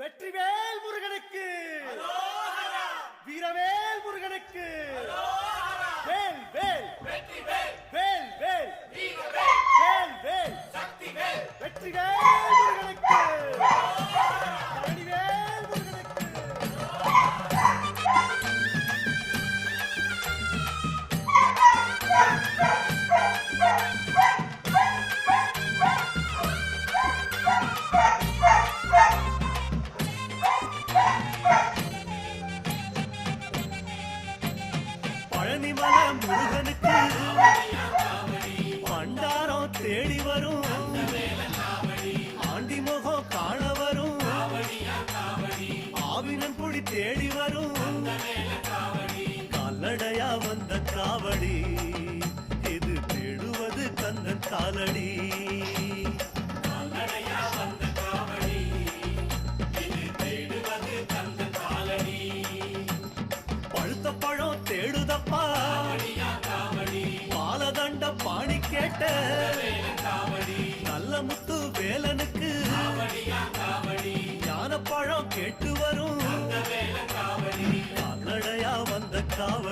வெற்றிவேல் முருகனுக்கு, வீரவேல் முருகனுக்கு, வேல் வேல் வேல் வேல் வேல் வேல் வெற்றிவேல் முருகனுக்கு, பழனிவேல் முருகனுக்கு. பழனிமல முருகனுக்கு பண்டாரம் தேடி வரும், ஆண்டி முகம் காண வரும், ஆவினன் பொடி தேடி வரும், கால்நடையா வந்த காவடி இது தேடுவது கந்தன் காலடி. பழுத்த பழம் தேடுதப்பா பாலதண்ட பாணி கேட்ட நல்ல முத்து வேலனுக்கு ஞான பழம் கேட்டு வரும், கால்நடையா வந்த காவடி.